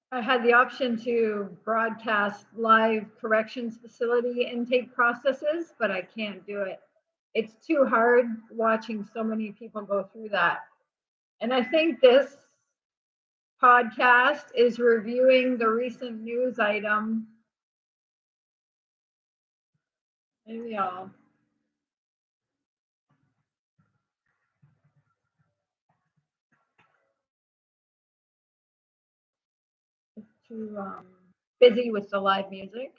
I had the option to broadcast live corrections facility intake processes, but I can't do it. It's too hard watching so many people go through that. And I think this podcast is reviewing the recent news item. Maybe I'll too busy with the live music.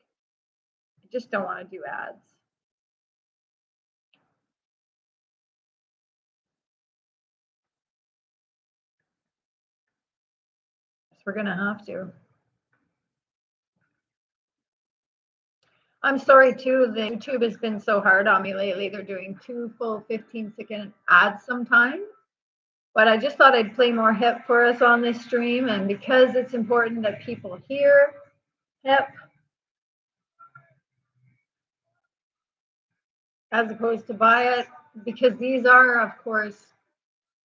I just don't want to do ads. So we're gonna have to. I'm sorry too, the YouTube has been so hard on me lately. They're doing 2 full 15-second ads sometimes. But I just thought I'd play more hip for us on this stream, and because it's important that people hear hip as opposed to buy it, because these are, of course,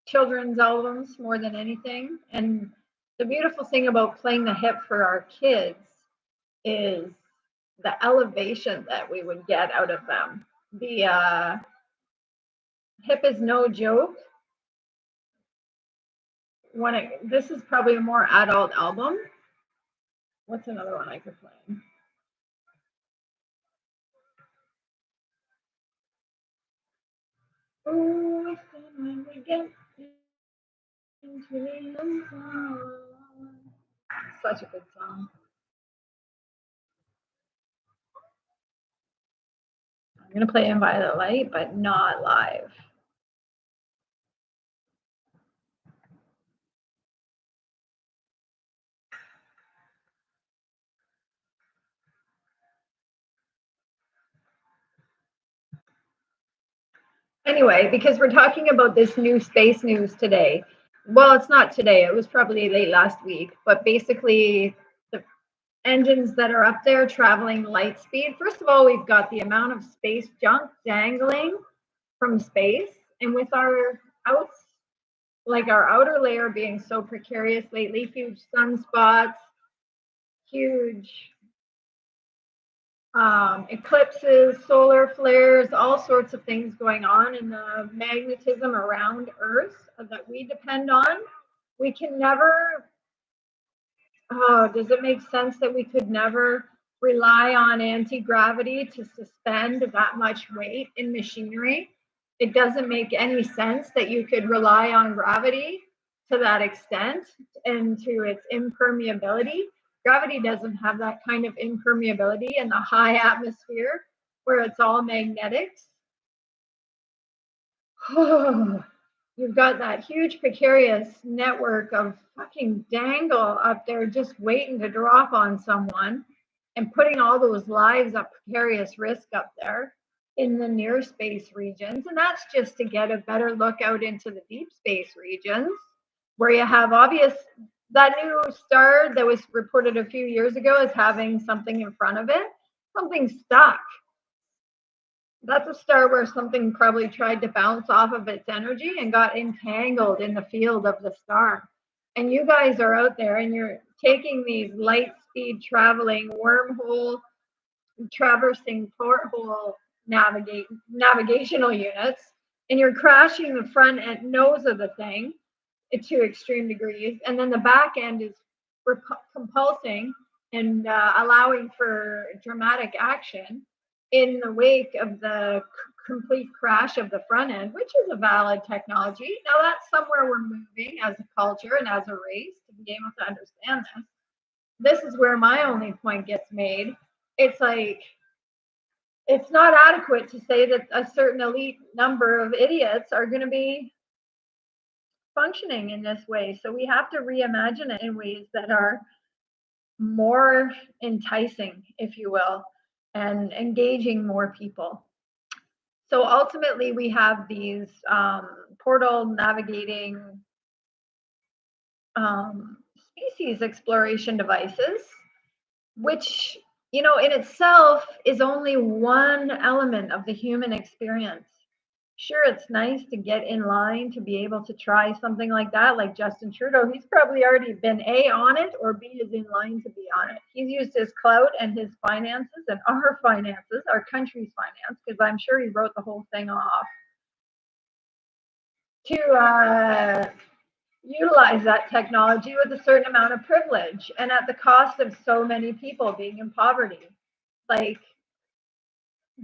children's albums more than anything. And the beautiful thing about playing the hip for our kids is the elevation that we would get out of them. The hip is no joke. This is probably a more adult album. What's another one I could play? Oh, when we get into the song. Such a good song. I'm gonna play In Violet Light, but not live. Anyway, because we're talking about this new space news today. Well, it's not today. It was probably late last week. But basically, the engines that are up there traveling light speed. First of all, we've got the amount of space junk dangling from space, and with our outs, like our outer layer being so precarious lately, huge sunspots, huge eclipses, solar flares, all sorts of things going on in the magnetism around Earth that we depend on. We can never, does it make sense that we could never rely on anti-gravity to suspend that much weight in machinery? It doesn't make any sense that you could rely on gravity to that extent and to its impermeability. Gravity doesn't have that kind of impermeability in the high atmosphere where it's all magnetics. You've got that huge precarious network of fucking dangle up there just waiting to drop on someone and putting all those lives at precarious risk up there in the near space regions. And that's just to get a better look out into the deep space regions where you have that new star that was reported a few years ago as having something in front of it, something stuck. That's a star where something probably tried to bounce off of its energy and got entangled in the field of the star. And you guys are out there and you're taking these light speed traveling wormhole, traversing porthole navigational units, and you're crashing the front end nose of the thing to extreme degrees, and then the back end is compulsing and allowing for dramatic action in the wake of the complete crash of the front end, which is a valid technology. Now that's somewhere we're moving as a culture and as a race to be able to understand this. This is where my only point gets made. It's like it's not adequate to say that a certain elite number of idiots are going to be functioning in this way. So we have to reimagine it in ways that are more enticing, if you will, and engaging more people. So ultimately, we have these portal navigating species exploration devices, which, in itself is only one element of the human experience. Sure, it's nice to get in line to be able to try something like that, like Justin Trudeau. He's probably already been A, on it, or B, is in line to be on it. He's used his clout and his finances and our finances, our country's finance, because I'm sure he wrote the whole thing off, to utilize that technology with a certain amount of privilege and at the cost of so many people being in poverty. Like,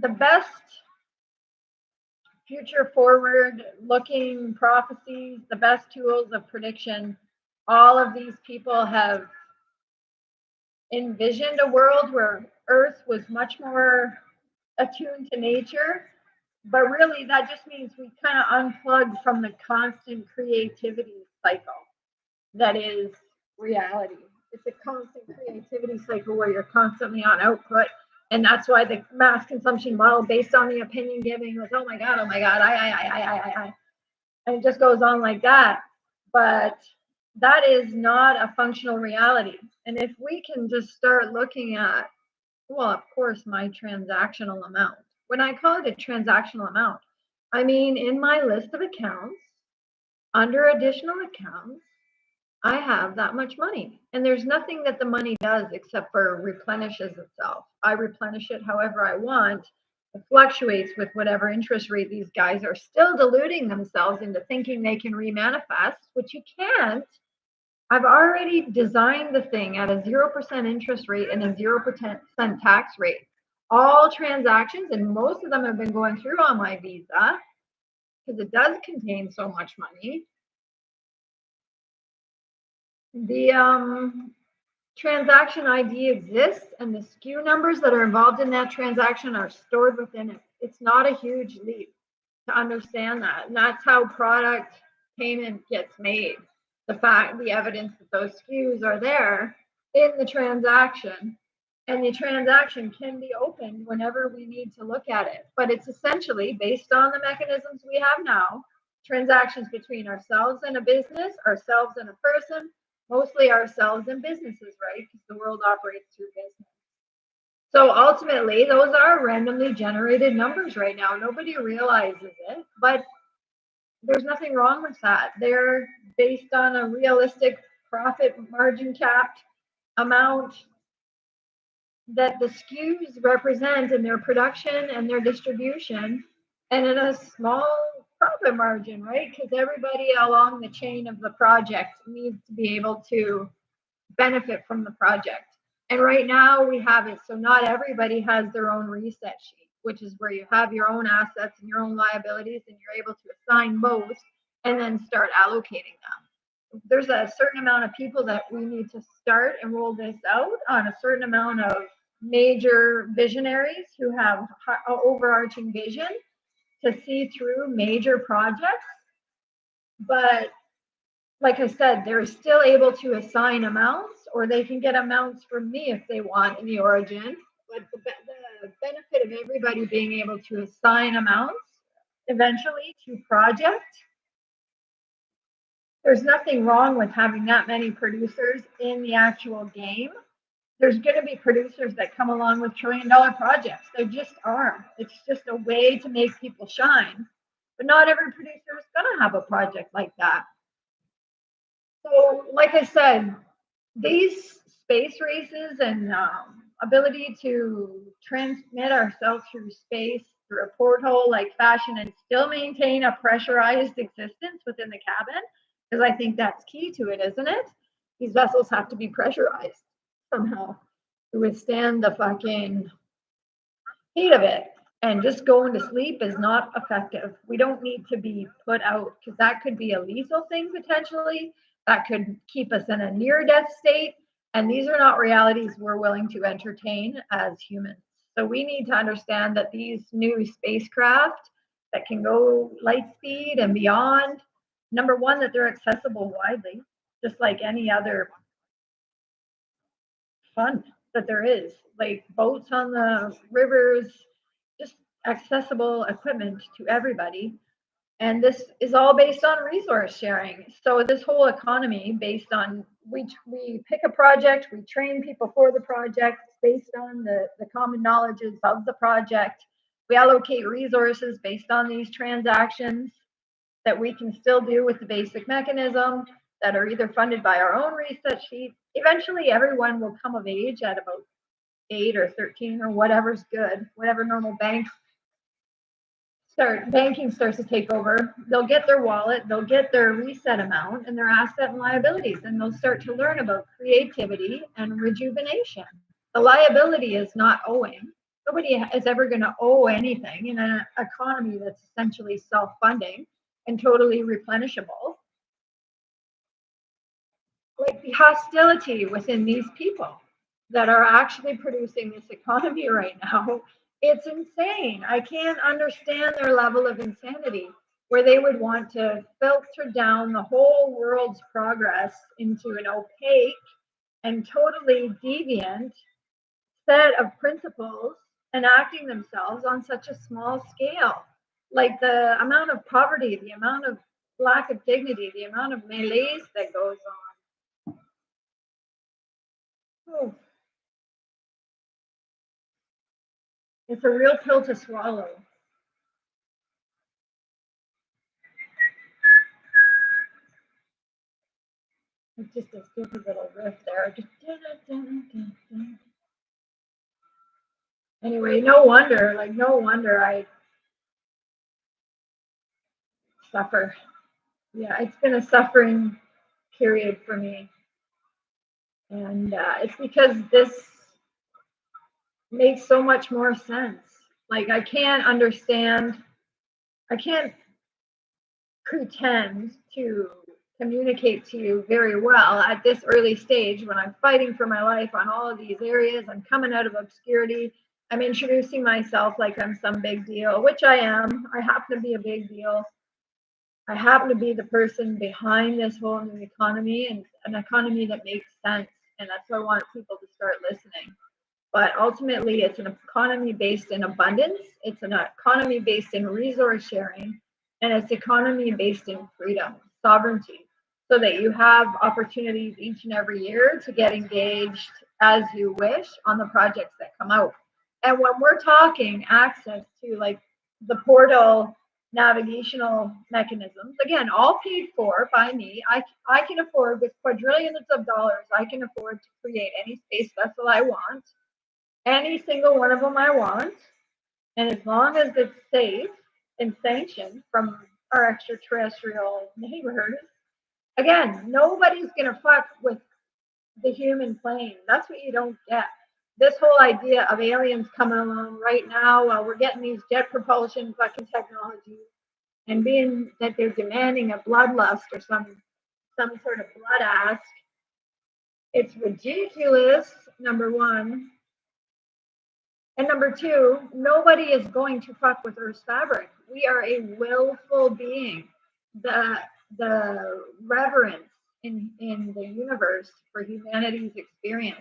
the best future forward looking prophecies, the best tools of prediction, all of these people have envisioned a world where Earth was much more attuned to nature. But really, that just means we kind of unplug from the constant creativity cycle that is reality. It's a constant creativity cycle where you're constantly on output. And that's why the mass consumption model based on the opinion giving was, oh my God, I. And it just goes on like that. But that is not a functional reality. And if we can just start looking at, well, of course, my transactional amount. When I call it a transactional amount, I mean in my list of accounts, under additional accounts, I have that much money. And there's nothing that the money does except for replenishes itself. I replenish it however I want. It fluctuates with whatever interest rate these guys are still deluding themselves into thinking they can remanifest, which you can't. I've already designed the thing at a 0% interest rate and a 0% tax rate. All transactions, and most of them have been going through on my Visa because it does contain so much money. The transaction ID exists, and the SKU numbers that are involved in that transaction are stored within it. It's not a huge leap to understand that. And that's how product payment gets made. The evidence that those SKUs are there in the transaction, and the transaction can be opened whenever we need to look at it. But it's essentially based on the mechanisms we have now, transactions between ourselves and a business, ourselves and a person, mostly ourselves and businesses, right? Because the world operates through business. So ultimately, those are randomly generated numbers right now. Nobody realizes it, but there's nothing wrong with that. They're based on a realistic profit margin capped amount that the SKUs represent in their production and their distribution, and in a small profit margin, right? Because everybody along the chain of the project needs to be able to benefit from the project. And right now we have it so not everybody has their own reset sheet, which is where you have your own assets and your own liabilities, and you're able to assign both and then start allocating them. There's a certain amount of people that we need to start and roll this out on, a certain amount of major visionaries who have overarching vision to see through major projects. But like I said, they're still able to assign amounts, or they can get amounts from me if they want in the origin. But the benefit of everybody being able to assign amounts eventually to project, there's nothing wrong with having that many producers in the actual game. There's going to be producers that come along with $1 trillion projects. There just are. It's just a way to make people shine. But not every producer is going to have a project like that. So, like I said, these space races and ability to transmit ourselves through space through a porthole like fashion and still maintain a pressurized existence within the cabin, because I think that's key to it, isn't it? These vessels have to be pressurized somehow to withstand the fucking heat of it. And just going to sleep is not effective. We don't need to be put out, because that could be a lethal thing potentially. That could keep us in a near death state. And these are not realities we're willing to entertain as humans. So we need to understand that these new spacecraft that can go light speed and beyond, number one, that they're accessible widely, just like any other fun that there is, like boats on the rivers, just accessible equipment to everybody. And this is all based on resource sharing. So this whole economy based on, we pick a project, we train people for the project based on the common knowledges of the project. We allocate resources based on these transactions that we can still do with the basic mechanism that are either funded by our own reset sheet. Eventually, everyone will come of age at about 8 or 13 or whatever's good, whatever normal banking starts to take over. They'll get their wallet, they'll get their reset amount and their asset and liabilities, and they'll start to learn about creativity and rejuvenation. The liability is not owing. Nobody is ever going to owe anything in an economy that's essentially self-funding and totally replenishable. Like the hostility within these people that are actually producing this economy right now, it's insane. I can't understand their level of insanity where they would want to filter down the whole world's progress into an opaque and totally deviant set of principles enacting themselves on such a small scale. Like the amount of poverty, the amount of lack of dignity, the amount of malaise that goes on. Oh. It's a real pill to swallow. It's just a stupid little riff there. Just anyway, no wonder I suffer. Yeah, it's been a suffering period for me. And it's because this makes so much more sense. Like I can't pretend to communicate to you very well at this early stage when I'm fighting for my life on all of these areas. I'm coming out of obscurity. I'm introducing myself like I'm some big deal, which I am. I happen to be a big deal. I happen to be the person behind this whole new economy and an economy that makes sense. And that's why I want people to start listening. But ultimately, it's an economy based in abundance. It's an economy based in resource sharing. And it's economy based in freedom, sovereignty, so that you have opportunities each and every year to get engaged as you wish on the projects that come out. And when we're talking access to like the portal navigational mechanisms, again, all paid for by me, I can afford with quadrillions of dollars, I can afford to create any space vessel I want, any single one of them I want. And as long as it's safe and sanctioned from our extraterrestrial neighbors, again, nobody's going to fuck with the human plane. That's what you don't get. This whole idea of aliens coming along right now while we're getting these jet propulsion fucking technologies and being that they're demanding a bloodlust or some sort of blood ask, it's ridiculous, number one. And number two, nobody is going to fuck with Earth's fabric. We are a willful being. The reverence in the universe for humanity's experience,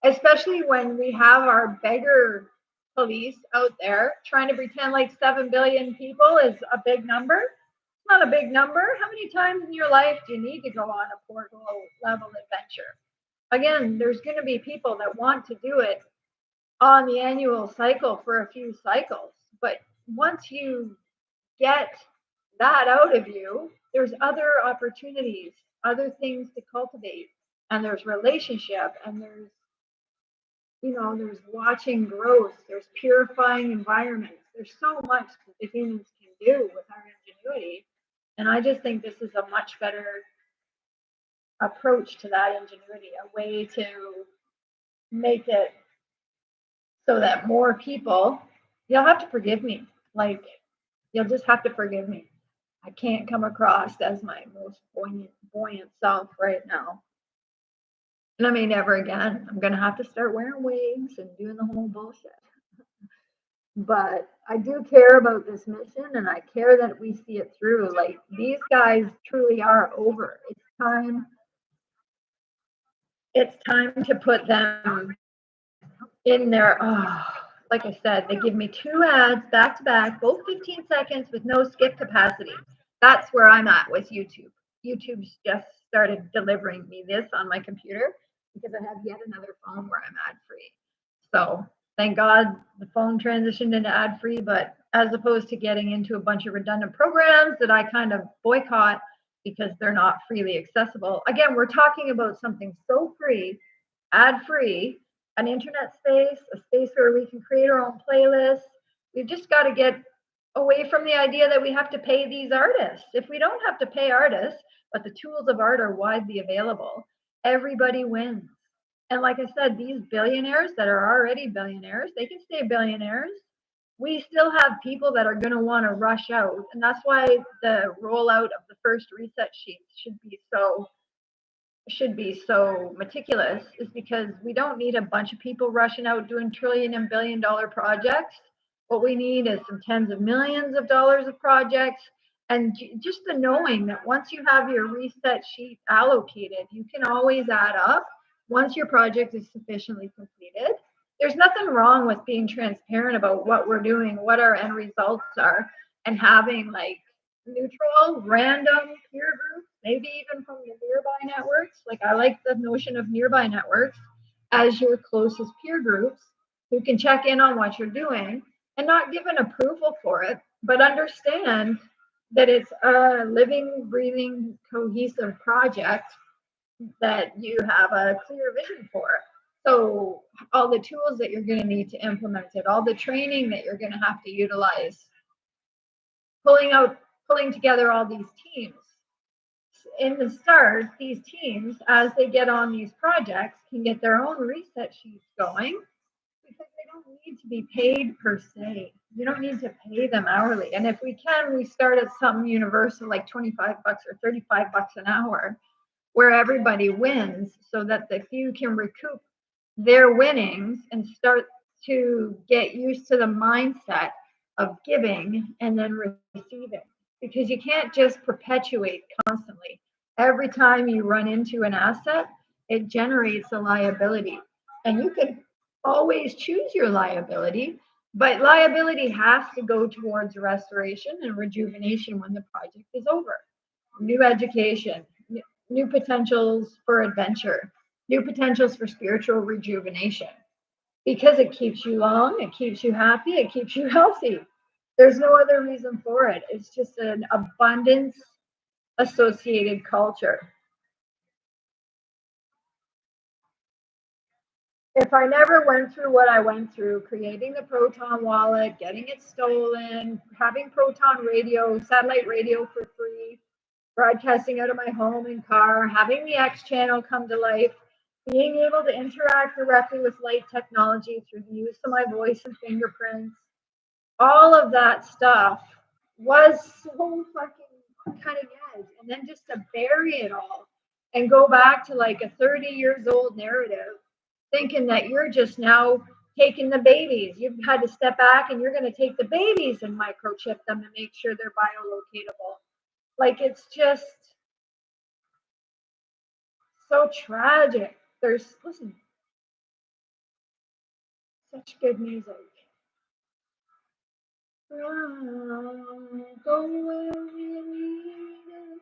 especially when we have our beggar police out there trying to pretend like 7 billion people is a big number. It's not a big number. How many times in your life do you need to go on a portal level adventure? Again, there's going to be people that want to do it on the annual cycle for a few cycles. But once you get that out of you, there's other opportunities, other things to cultivate. And there's relationship, and there's watching growth, there's purifying environments. There's so much that the humans can do with our ingenuity. And I just think this is a much better approach to that ingenuity, a way to make it so that more people, you'll have to forgive me. Like, you'll just have to forgive me. I can't come across as my most buoyant self right now. And I mean, never again. I'm going to have to start wearing wigs and doing the whole bullshit. But I do care about this mission, and I care that we see it through. Like, these guys truly are over. It's time to put them in there. Oh, like I said, they give me 2 ads back to back, both 15 seconds with no skip capacity. That's where I'm at with YouTube. YouTube's just started delivering me this on my computer because I have yet another phone where I'm ad free. So Thank God the phone transitioned into ad-free, but as opposed to getting into a bunch of redundant programs that I kind of boycott because they're not freely accessible. Again, we're talking about something so free, ad-free, an internet space, a space where we can create our own playlists. We've just got to get away from the idea that we have to pay these artists. If we don't have to pay artists, but the tools of art are widely available, everybody wins. And like I said, these billionaires that are already billionaires, they can stay billionaires. We still have people that are going to want to rush out. And that's why the rollout of the first reset sheets should be so meticulous, is because we don't need a bunch of people rushing out doing trillion and billion dollar projects. What we need is some tens of millions of dollars of projects, and just the knowing that once you have your reset sheet allocated, you can always add up once your project is sufficiently completed. There's nothing wrong with being transparent about what we're doing, what our end results are, and having like neutral, random peer groups, maybe even from the nearby networks. Like I like the notion of nearby networks as your closest peer groups who can check in on what you're doing and not give an approval for it, but understand that it's a living, breathing, cohesive project that you have a clear vision for. So all the tools that you're going to need to implement it, all the training that you're going to have to utilize, pulling together all these teams. In the start, these teams, as they get on these projects, can get their own reset sheets going because they don't need to be paid per se. You don't need to pay them hourly. And if we can, we start at something universal like 25 bucks or 35 bucks an hour, where everybody wins, so that the few can recoup their winnings and start to get used to the mindset of giving and then receiving. Because you can't just perpetuate constantly. Every time you run into an asset, it generates a liability. And you can always choose your liability, but liability has to go towards restoration and rejuvenation when the project is over. New education, new potentials for adventure, new potentials for spiritual rejuvenation, because it keeps you long, it keeps you happy, it keeps you healthy. There's no other reason for it. It's just an abundance associated culture. If I never went through what I went through, creating the Proton wallet, getting it stolen, having Proton radio, satellite radio for free, broadcasting out of my home and car, having the X channel come to life, being able to interact directly with light technology through the use of my voice and fingerprints, all of that stuff was so fucking cutting edge. And then just to bury it all and go back to like a 30 years old narrative, thinking that you're just now taking the babies. You've had to step back and you're going to take the babies and microchip them and make sure they're biolocatable. Like, it's just so tragic. Listen, such good music. Go where you need it.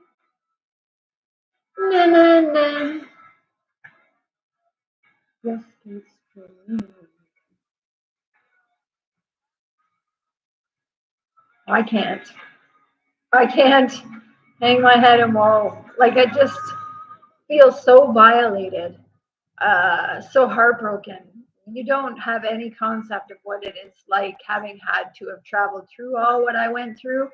Na na na. Yes, it's true. I can't hang my head and whoa. Like, I just feel so violated, so heartbroken. You don't have any concept of what it is like having had to have traveled through all what I went through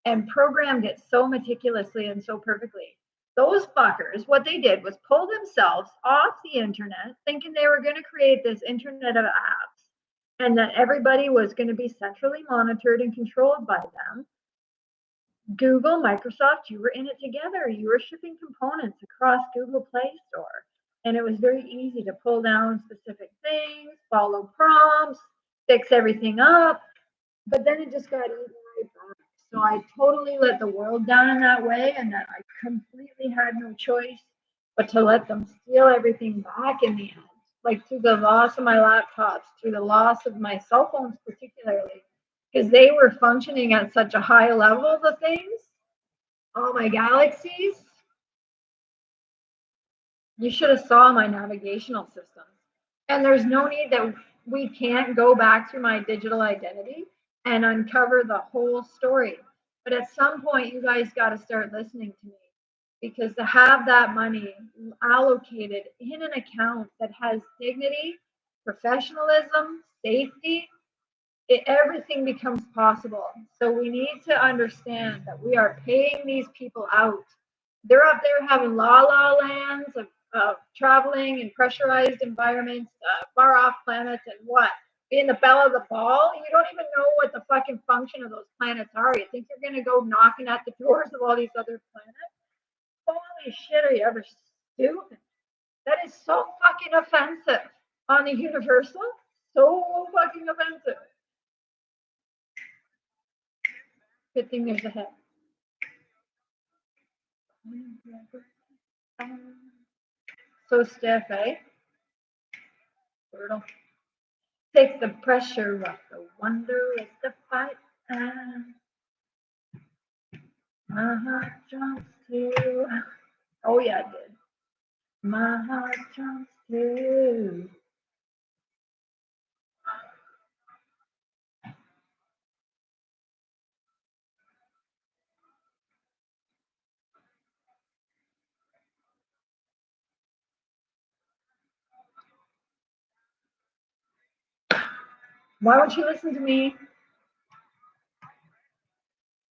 and programmed it so meticulously and so perfectly. Those fuckers, what they did was pull themselves off the internet, thinking they were going to create this internet of apps and that everybody was going to be centrally monitored and controlled by them. Google, Microsoft, you were in it together. You were shipping components across Google Play Store. And it was very easy to pull down specific things, follow prompts, fix everything up. But then it just got eaten right back. So I totally let the world down in that way, and that I completely had no choice but to let them steal everything back in the end. Like through the loss of my laptops, through the loss of my cell phones particularly, because they were functioning at such a high level, the things, all my galaxies. You should have saw my navigational system. And there's no need that we can't go back through my digital identity and uncover the whole story. But at some point, you guys got to start listening to me, because to have that money allocated in an account that has dignity, professionalism, safety, everything becomes possible. So we need to understand that we are paying these people out. They're up there having la lands of traveling in pressurized environments, far off planets, and what? Being the belle of the ball? You don't even know what the fucking function of those planets are. You think you're going to go knocking at the doors of all these other planets? Holy shit, are you ever stupid? That is so fucking offensive on the universal. So fucking offensive. Good thing there's a head. So stiff, eh? Brutal. Take the pressure off. The wonder is the fight. My heart jumps too. Oh yeah, it did. My heart jumps too. Why won't you listen to me?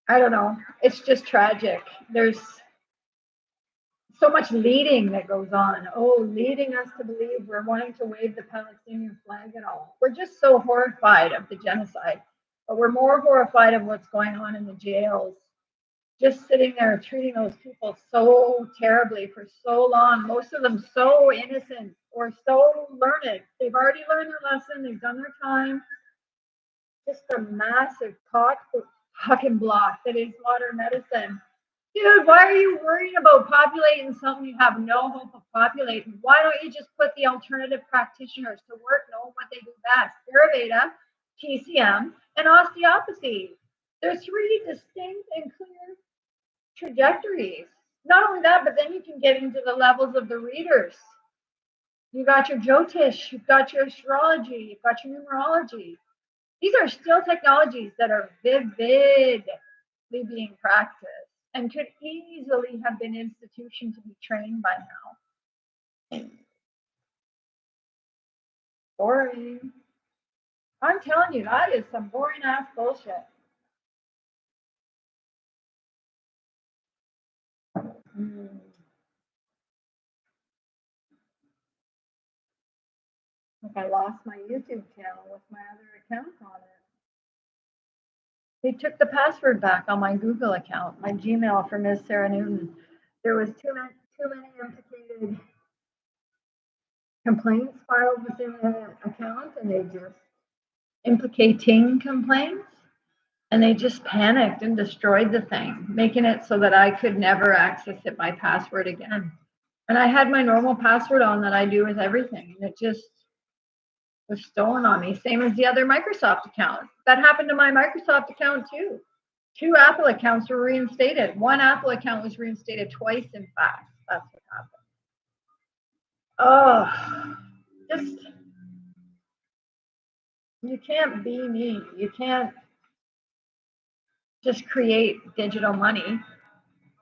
I don't know. It's just tragic. There's so much leading that goes on. Oh, leading us to believe we're wanting to wave the Palestinian flag and all. We're just so horrified of the genocide, but we're more horrified of what's going on in the jails. Just sitting there treating those people so terribly for so long, most of them so innocent or so learned. They've already learned their lesson, they've done their time. Just a massive fucking block that is modern medicine. Dude, why are you worrying about populating something you have no hope of populating? Why don't you just put the alternative practitioners to work knowing what they do best? Ayurveda, TCM, and osteopathy. There's three distinct and clear trajectories. Not only that, but then you can get into the levels of the readers. You got your Jyotish, you've got your astrology, you've got your numerology. These are still technologies that are vividly being practiced and could easily have been institutioned to be trained by now. Boring. I'm telling you, that is some boring ass bullshit. If I lost my YouTube channel with my other account on it. They took the password back on my Google account, my Gmail for Ms. Sarah Newton. There was too many implicated complaints filed within the account, and they just implicating complaints, and they just panicked and destroyed the thing, making it so that I could never access it by password again. And I had my normal password on that I do with everything, and it just was stolen on me. Same as the other Microsoft account. That happened to my Microsoft account too. 2 Apple accounts were reinstated. 1 Apple account was reinstated twice, in fact. That's what happened. Oh, just, you can't be me. You can't just create digital money.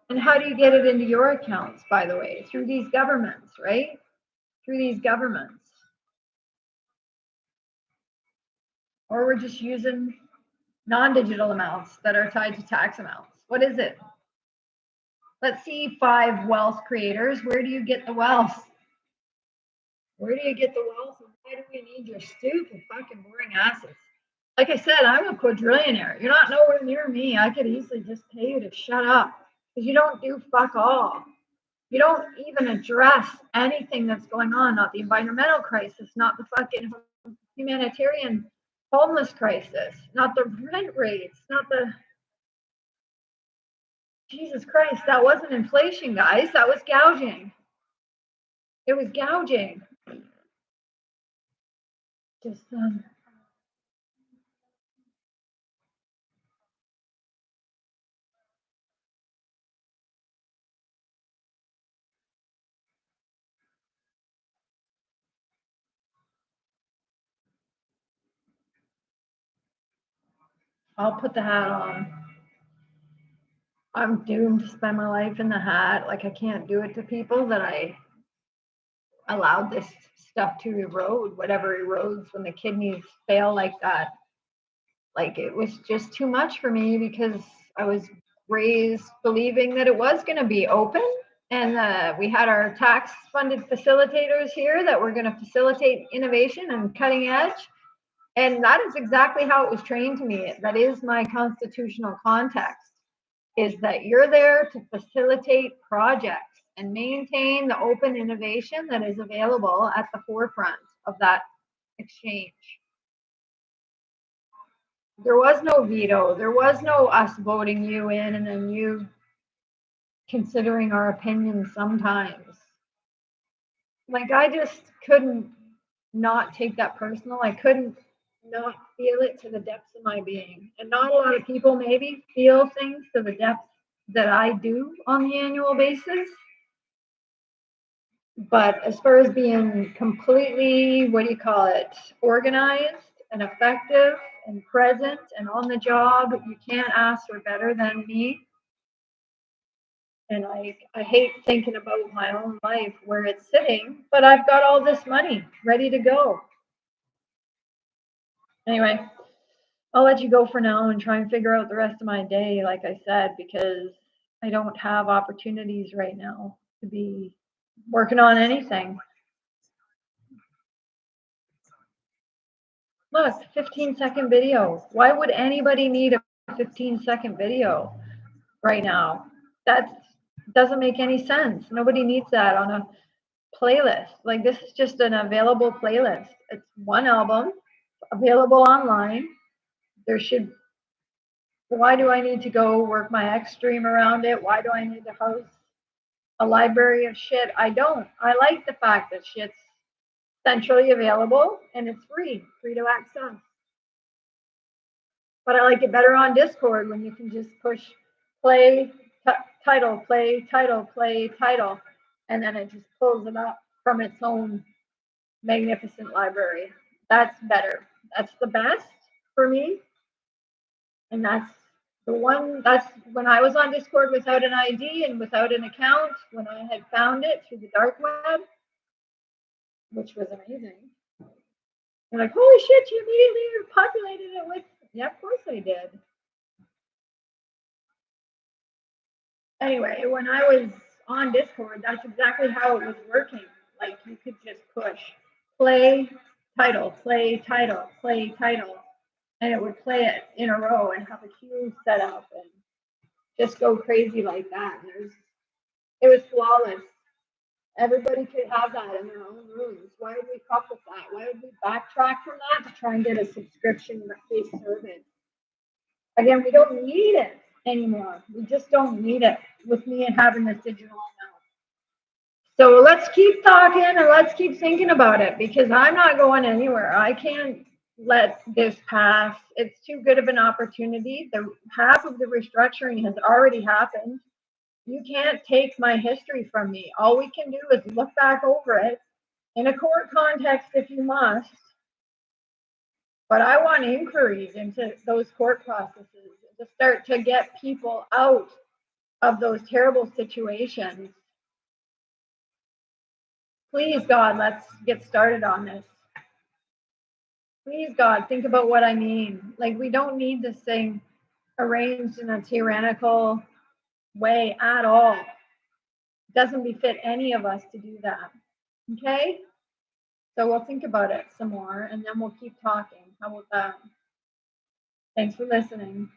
And how do you get it into your accounts, by the way? Through these governments, right? Through these governments. Or we're just using non-digital amounts that are tied to tax amounts. What is it? Let's see, 5 wealth creators. Where do you get the wealth? Where do you get the wealth? And why do we need your stupid fucking boring asses? Like I said, I'm a quadrillionaire. You're not nowhere near me. I could easily just pay you to shut up because you don't do fuck all. You don't even address anything that's going on, not the environmental crisis, not the fucking humanitarian homeless crisis, not the rent rates, not the, Jesus Christ, that wasn't inflation, guys. That was gouging. It was gouging. Just I'll put the hat on. I'm doomed to spend my life in the hat. Like, I can't do it to people that I allowed this stuff to erode, whatever erodes when the kidneys fail like that. Like, it was just too much for me because I was raised believing that it was going to be open. And we had our tax funded facilitators here that were going to facilitate innovation and cutting edge. And that is exactly how it was trained to me. That is my constitutional context, is that you're there to facilitate projects and maintain the open innovation that is available at the forefront of that exchange. There was no veto. There was no us voting you in and then you considering our opinions sometimes. Like, I just couldn't not take that personal. I couldn't not feel it to the depths of my being. And not a lot of people maybe feel things to the depths that I do on the annual basis. But as far as being completely, organized and effective and present and on the job, you can't ask for better than me. And I hate thinking about my own life where it's sitting, but I've got all this money ready to go. Anyway, I'll let you go for now and try and figure out the rest of my day, like I said, because I don't have opportunities right now to be working on anything. Look, 15-second video. Why would anybody need a 15-second video right now? That doesn't make any sense. Nobody needs that on a playlist. Like, this is just an available playlist. It's one album available online. Why do I need to go work my X stream around it? Why do I need to host a library of shit? I don't. I like the fact that shit's centrally available and it's free to access. But I like it better on Discord when you can just push play, title, play, title, play, title, and then it just pulls it up from its own magnificent library. That's better. That's the best for me. And that's when I was on Discord without an ID and without an account, when I had found it through the dark web, which was amazing. I'm like, holy shit, you immediately populated it with, yeah, of course I did. Anyway, when I was on Discord, that's exactly how it was working. Like, you could just push play, title, play, title, play, title, and it would play it in a row and have a queue set up and just go crazy like that. And it was flawless. Everybody could have that in their own rooms. Why would we fuck with that? Why would we backtrack from that to try and get a subscription-based service? Again, we don't need it anymore. We just don't need it with me and having this digital amount. So let's keep talking and let's keep thinking about it because I'm not going anywhere. I can't let this pass. It's too good of an opportunity. The half of the restructuring has already happened. You can't take my history from me. All we can do is look back over it in a court context if you must. But I want inquiries into those court processes to start to get people out of those terrible situations. Please, God, let's get started on this. Please, God, think about what I mean. Like, we don't need this thing arranged in a tyrannical way at all. It doesn't befit any of us to do that. Okay? So we'll think about it some more and then we'll keep talking. How about that? Thanks for listening.